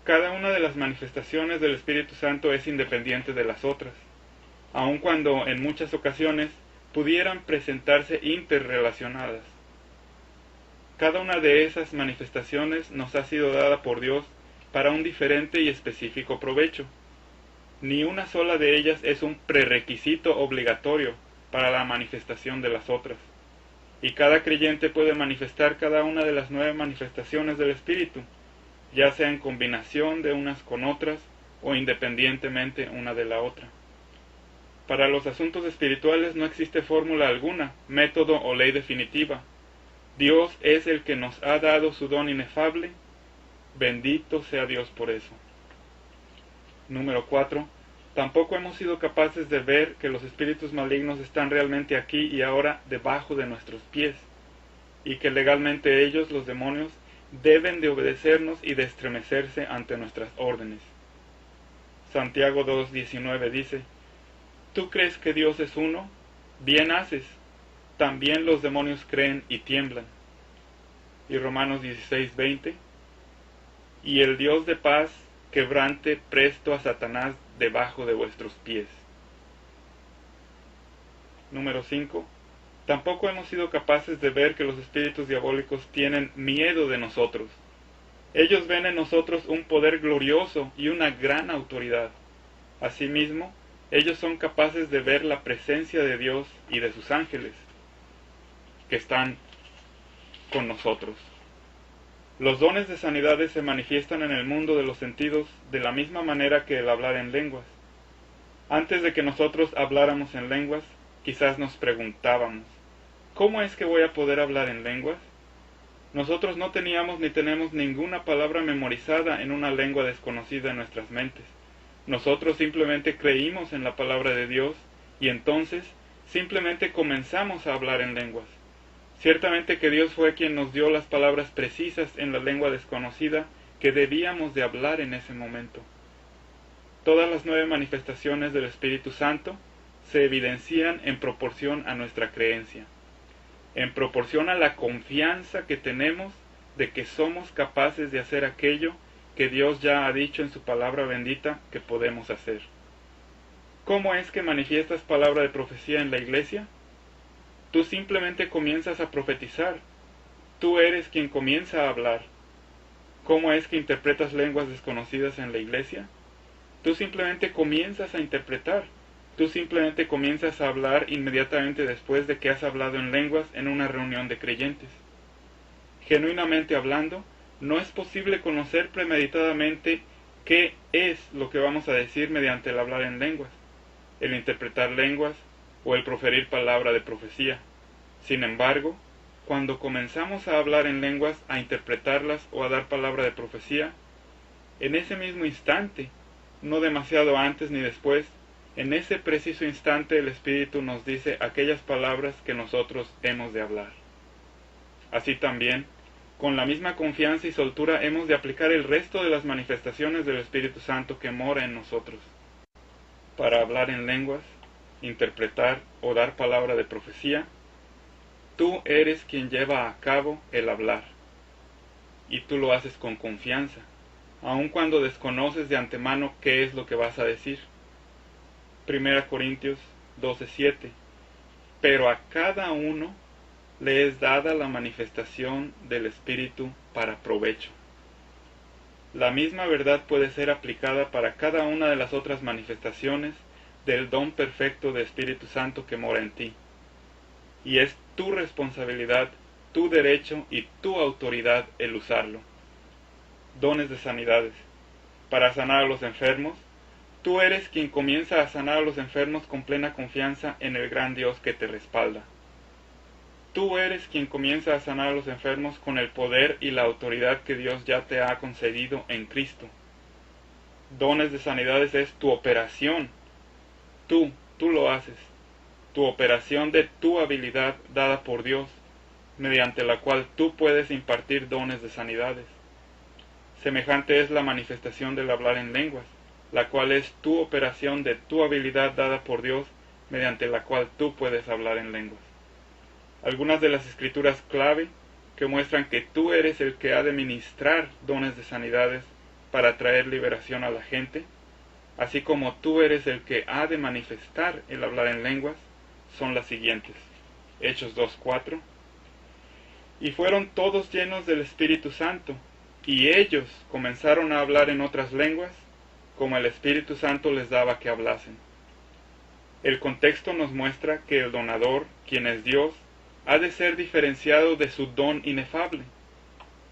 Cada una de las manifestaciones del Espíritu Santo es independiente de las otras, aun cuando en muchas ocasiones pudieran presentarse interrelacionadas. Cada una de esas manifestaciones nos ha sido dada por Dios para un diferente y específico provecho. Ni una sola de ellas es un prerequisito obligatorio para la manifestación de las otras, y cada creyente puede manifestar cada una de las 9 manifestaciones del Espíritu, ya sea en combinación de unas con otras o independientemente una de la otra. Para los asuntos espirituales no existe fórmula alguna, método o ley definitiva. Dios es el que nos ha dado su don inefable. Bendito sea Dios por eso. Número 4. Tampoco hemos sido capaces de ver que los espíritus malignos están realmente aquí y ahora debajo de nuestros pies, y que legalmente ellos, los demonios, deben de obedecernos y de estremecerse ante nuestras órdenes. Santiago 2:19 dice: ¿Tú crees que Dios es uno? Bien haces. También los demonios creen y tiemblan. Y Romanos 16:20: Y el Dios de paz quebrante presto a Satanás debajo de vuestros pies. Número 5. Tampoco hemos sido capaces de ver que los espíritus diabólicos tienen miedo de nosotros. Ellos ven en nosotros un poder glorioso y una gran autoridad. Asimismo, ellos son capaces de ver la presencia de Dios y de sus ángeles, que están con nosotros. Los dones de sanidades se manifiestan en el mundo de los sentidos de la misma manera que el hablar en lenguas. Antes de que nosotros habláramos en lenguas, quizás nos preguntábamos: ¿cómo es que voy a poder hablar en lenguas? Nosotros no teníamos ni tenemos ninguna palabra memorizada en una lengua desconocida en nuestras mentes. Nosotros simplemente creímos en la palabra de Dios y entonces simplemente comenzamos a hablar en lenguas. Ciertamente que Dios fue quien nos dio las palabras precisas en la lengua desconocida que debíamos de hablar en ese momento. Todas las 9 manifestaciones del Espíritu Santo se evidencian en proporción a nuestra creencia, en proporción a la confianza que tenemos de que somos capaces de hacer aquello que Dios ya ha dicho en su palabra bendita que podemos hacer. ¿Cómo es que manifiestas palabra de profecía en la iglesia? Tú simplemente comienzas a profetizar. Tú eres quien comienza a hablar. ¿Cómo es que interpretas lenguas desconocidas en la iglesia? Tú simplemente comienzas a interpretar. Tú simplemente comienzas a hablar inmediatamente después de que has hablado en lenguas en una reunión de creyentes. Genuinamente hablando, no es posible conocer premeditadamente qué es lo que vamos a decir mediante el hablar en lenguas, el interpretar lenguas o el proferir palabra de profecía. Sin embargo, cuando comenzamos a hablar en lenguas, a interpretarlas o a dar palabra de profecía, en ese mismo instante, no demasiado antes ni después, en ese preciso instante el Espíritu nos dice aquellas palabras que nosotros hemos de hablar. Así también, con la misma confianza y soltura hemos de aplicar el resto de las manifestaciones del Espíritu Santo que mora en nosotros. Para hablar en lenguas, interpretar o dar palabra de profecía, tú eres quien lleva a cabo el hablar, y tú lo haces con confianza, aun cuando desconoces de antemano qué es lo que vas a decir. 1 Corintios 12:7. Pero a cada uno le es dada la manifestación del Espíritu para provecho. La misma verdad puede ser aplicada para cada una de las otras manifestaciones del don perfecto de Espíritu Santo que mora en ti. Y es tu responsabilidad, tu derecho y tu autoridad el usarlo. Dones de sanidades. Para sanar a los enfermos, tú eres quien comienza a sanar a los enfermos con plena confianza en el gran Dios que te respalda. Tú eres quien comienza a sanar a los enfermos con el poder y la autoridad que Dios ya te ha concedido en Cristo. Dones de sanidades es tu operación. Tú lo haces. Tu operación de tu habilidad dada por Dios, mediante la cual tú puedes impartir dones de sanidades. Semejante es la manifestación del hablar en lenguas, la cual es tu operación de tu habilidad dada por Dios, mediante la cual tú puedes hablar en lenguas. Algunas de las escrituras clave que muestran que tú eres el que ha de ministrar dones de sanidades para traer liberación a la gente, así como tú eres el que ha de manifestar el hablar en lenguas, son las siguientes. Hechos 2:4. Y fueron todos llenos del Espíritu Santo, y ellos comenzaron a hablar en otras lenguas, como el Espíritu Santo les daba que hablasen. El contexto nos muestra que el donador, quien es Dios, ha de ser diferenciado de su don inefable.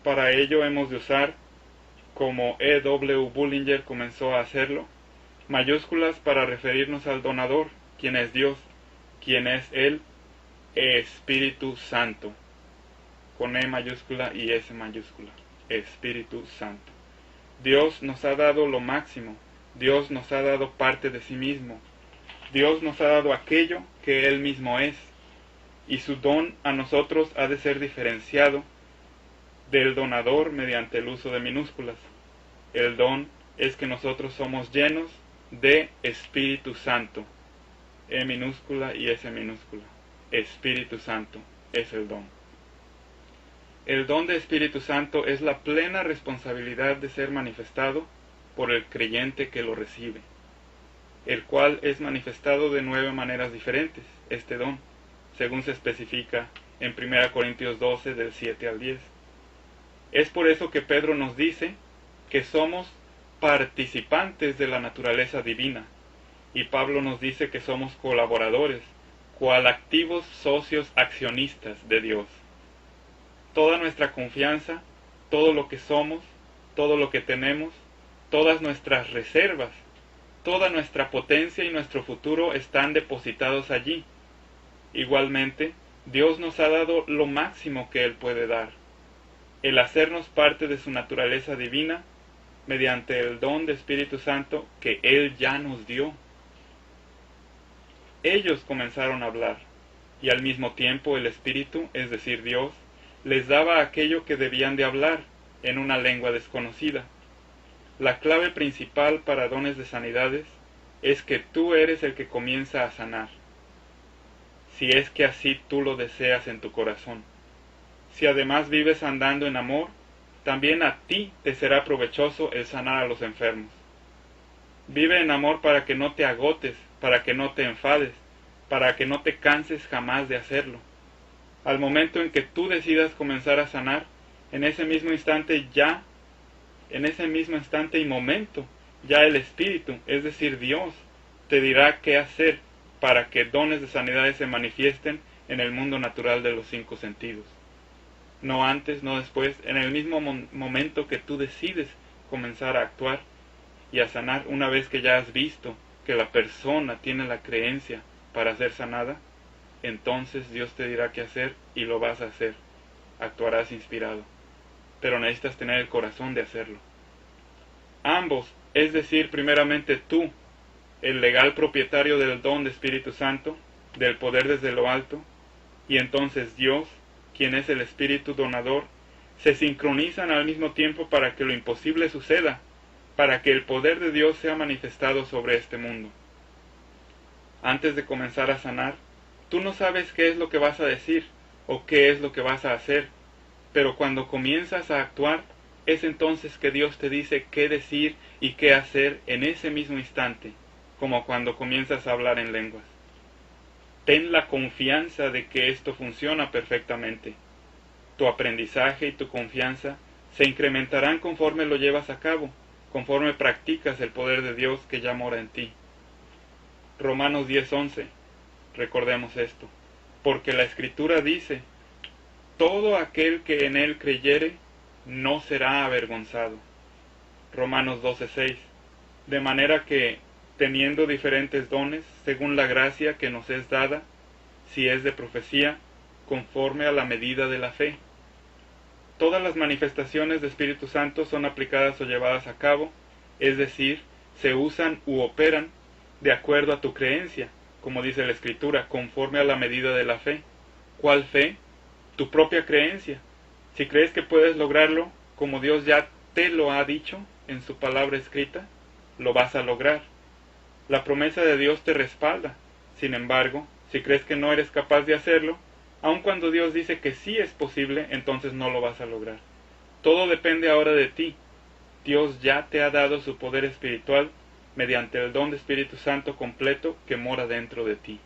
Para ello hemos de usar, como E.W. Bullinger comenzó a hacerlo, mayúsculas para referirnos al donador, quien es Dios, quien es el Espíritu Santo, con E mayúscula y S mayúscula, Espíritu Santo. Dios nos ha dado lo máximo, Dios nos ha dado parte de sí mismo, Dios nos ha dado aquello que Él mismo es, y su don a nosotros ha de ser diferenciado del donador mediante el uso de minúsculas. El don es que nosotros somos llenos de Espíritu Santo, E minúscula y S minúscula. Espíritu Santo es el don. El don de Espíritu Santo es la plena responsabilidad de ser manifestado por el creyente que lo recibe, el cual es manifestado de 9 maneras diferentes, este don, según se especifica en 1 Corintios 12, del 7 al 10. Es por eso que Pedro nos dice que somos participantes de la naturaleza divina, y Pablo nos dice que somos colaboradores, cual activos socios accionistas de Dios. Toda nuestra confianza, todo lo que somos, todo lo que tenemos, todas nuestras reservas, toda nuestra potencia y nuestro futuro están depositados allí. Igualmente, Dios nos ha dado lo máximo que Él puede dar, el hacernos parte de su naturaleza divina mediante el don de Espíritu Santo que Él ya nos dio. Ellos comenzaron a hablar, y al mismo tiempo el Espíritu, es decir, Dios, les daba aquello que debían de hablar en una lengua desconocida. La clave principal para dones de sanidades es que tú eres el que comienza a sanar, si es que así tú lo deseas en tu corazón. Si además vives andando en amor, también a ti te será provechoso el sanar a los enfermos. Vive en amor para que no te agotes, para que no te enfades, para que no te canses jamás de hacerlo. Al momento en que tú decidas comenzar a sanar, en ese mismo instante y momento, ya el Espíritu, es decir, Dios, te dirá qué hacer para que dones de sanidades se manifiesten en el mundo natural de los 5 sentidos. No antes, no después, en el mismo momento que tú decides comenzar a actuar y a sanar, una vez que ya has visto que la persona tiene la creencia para ser sanada, entonces Dios te dirá qué hacer y lo vas a hacer. Actuarás inspirado, pero necesitas tener el corazón de hacerlo. Ambos, es decir, primeramente tú, el legal propietario del don de Espíritu Santo, del poder desde lo alto, y entonces Dios, quien es el Espíritu donador, se sincronizan al mismo tiempo para que lo imposible suceda, para que el poder de Dios sea manifestado sobre este mundo. Antes de comenzar a sanar, tú no sabes qué es lo que vas a decir o qué es lo que vas a hacer, pero cuando comienzas a actuar, es entonces que Dios te dice qué decir y qué hacer en ese mismo instante, como cuando comienzas a hablar en lenguas. Ten la confianza de que esto funciona perfectamente. Tu aprendizaje y tu confianza se incrementarán conforme lo llevas a cabo, conforme practicas el poder de Dios que ya mora en ti. Romanos 10:11. Recordemos esto, porque la Escritura dice: todo aquel que en él creyere no será avergonzado. Romanos 12:6. De manera que, teniendo diferentes dones, según la gracia que nos es dada, si es de profecía, conforme a la medida de la fe. Todas las manifestaciones de Espíritu Santo son aplicadas o llevadas a cabo, es decir, se usan u operan de acuerdo a tu creencia, como dice la Escritura, conforme a la medida de la fe. ¿Cuál fe? Tu propia creencia. Si crees que puedes lograrlo, como Dios ya te lo ha dicho en su palabra escrita, lo vas a lograr. La promesa de Dios te respalda. Sin embargo, si crees que no eres capaz de hacerlo, aun cuando Dios dice que sí es posible, entonces no lo vas a lograr. Todo depende ahora de ti. Dios ya te ha dado su poder espiritual mediante el don de Espíritu Santo completo que mora dentro de ti.